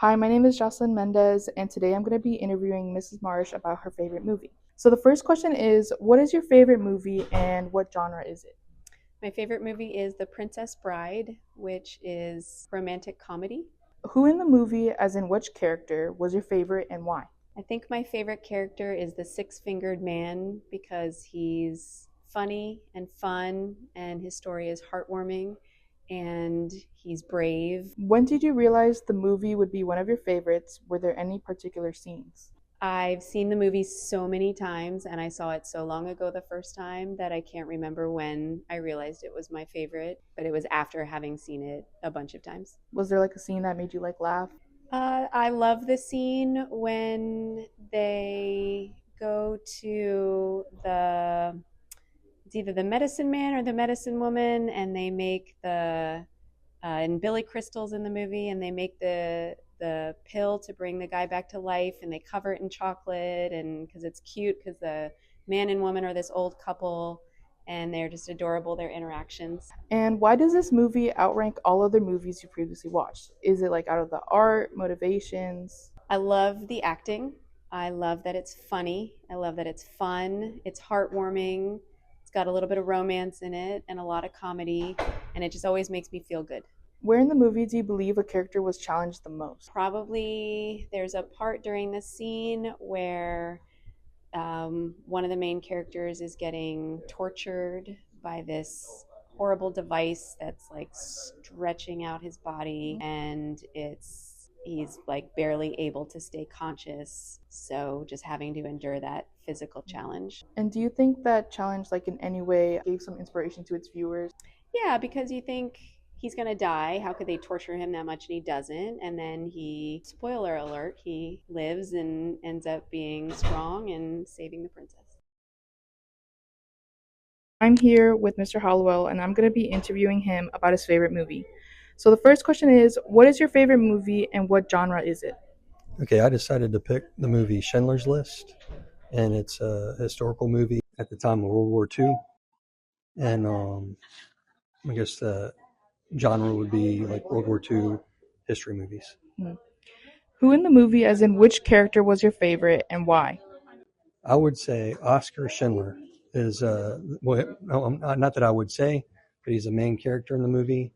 Hi, my name is Yoselin Mendez, and today I'm going to be interviewing Mrs. Marsh about her favorite movie. So, the first question is, what is your favorite movie and what genre is it? My favorite movie is The Princess Bride, which is romantic comedy. Who in the movie, as in which character, was your favorite and why? I think my favorite character is the six-fingered man because he's funny and fun and his story is heartwarming and he's brave. When did you realize the movie would be one of your favorites? Were there any particular scenes? I've seen the movie so many times and I saw it so long ago the first time that I can't remember when I realized it was my favorite, but it was after having seen it a bunch of times. Was there like a scene that made you like laugh? I love the scene when they go to it's either the medicine man or the medicine woman, and they make and Billy Crystal's in the movie, and they make the pill to bring the guy back to life, and they cover it in chocolate, and because it's cute, because the man and woman are this old couple, and they're just adorable, their interactions. And why does this movie outrank all other movies you previously watched? Is it like out of the art, motivations? I love the acting. I love that it's funny. I love that it's fun. It's heartwarming. It's got a little bit of romance in it and a lot of comedy, and it just always makes me feel good. Where in the movie do you believe a character was challenged the most? Probably there's a part during the scene where one of the main characters is getting tortured by this horrible device that's like stretching out his body, and he's like barely able to stay conscious, so just having to endure that physical challenge. And do you think that challenge, like in any way, gave some inspiration to its viewers? Yeah, because you think he's going to die, how could they torture him that much, and he doesn't, and then he, spoiler alert, he lives and ends up being strong and saving the princess. I'm here with Mr. Hollowell, and I'm going to be interviewing him about his favorite movie. So the first question is, what is your favorite movie and what genre is it? Okay, I decided to pick the movie Schindler's List, and it's a historical movie at the time of World War II. And I guess the genre would be like World War II history movies. Hmm. Who in the movie, as in which character, was your favorite and why? I would say Oscar Schindler is, well, no, not that I would say, but he's a main character in the movie,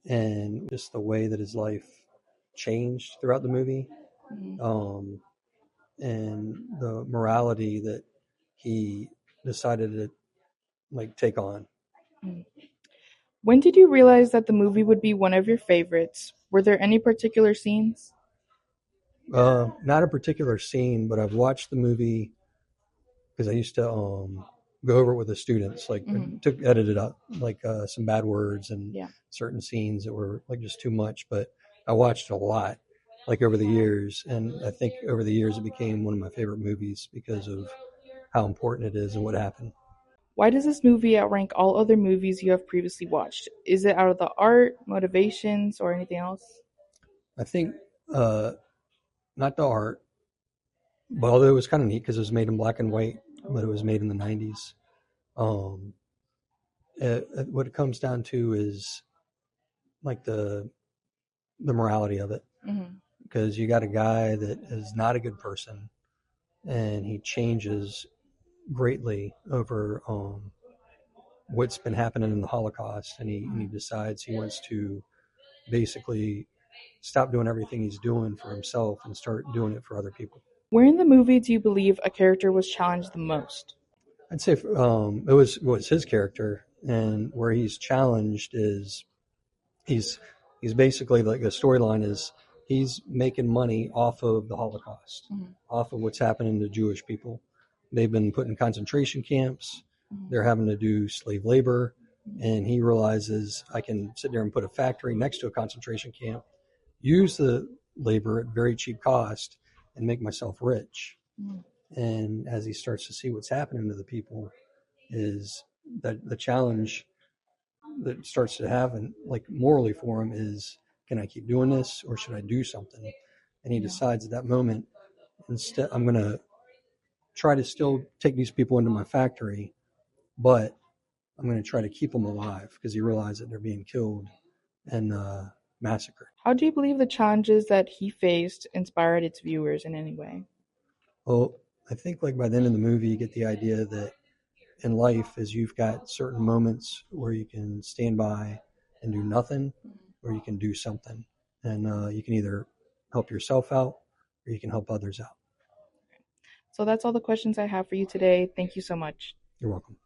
and just the way that his life changed throughout the movie, Mhm. and the morality that he decided to like take on. Mhm. When did you realize that the movie would be one of your favorites? Were there any particular scenes? Not a particular scene, but I've watched the movie because I used to go over it with the students. Like Hmm. edited up like some bad words and Yeah. certain scenes that were like just too much. But I watched it a lot, like over the years, and I think over the years it became one of my favorite movies because of how important it is and what happened. Why does this movie outrank all other movies you have previously watched? Is it out of the art, motivations, or anything else? I think uh, not the art, but although it was kind of neat because it was made in black and white, but it was made in the '90s. Um, what it comes down to is like the morality of it, Hmm. because you got a guy that is not a good person and he changes greatly over what's been happening in the Holocaust, and he decides he wants to basically stop doing everything he's doing for himself and start doing it for other people. Where in the movie do you believe a character was challenged the most? I'd say it was his character, and where he's challenged is he's he's basically, like, the storyline is he's making money off of the Holocaust, Mhm. off of what's happening to Jewish people. They've been put in concentration camps. Mhm. They're having to do slave labor, and he realizes I can sit there and put a factory next to a concentration camp, use the labor at very cheap cost, and make myself rich. Mhm. And as he starts to see what's happening to the people, is that the challenge that starts to happen, like morally for him, is can I keep doing this or should I do something? And he Yeah. decides at that moment, instead, I'm going to try to still take these people into my factory, but I'm going to try to keep them alive because he realized that they're being killed. And massacred. How do you believe the challenges that he faced inspired its viewers in any way? Well, I think like by the end of the movie, you get the idea that in life is you've got certain moments where you can stand by and do nothing, or you can do something, and you can either help yourself out or you can help others out. So that's all the questions I have for you today. Thank you so much. You're welcome.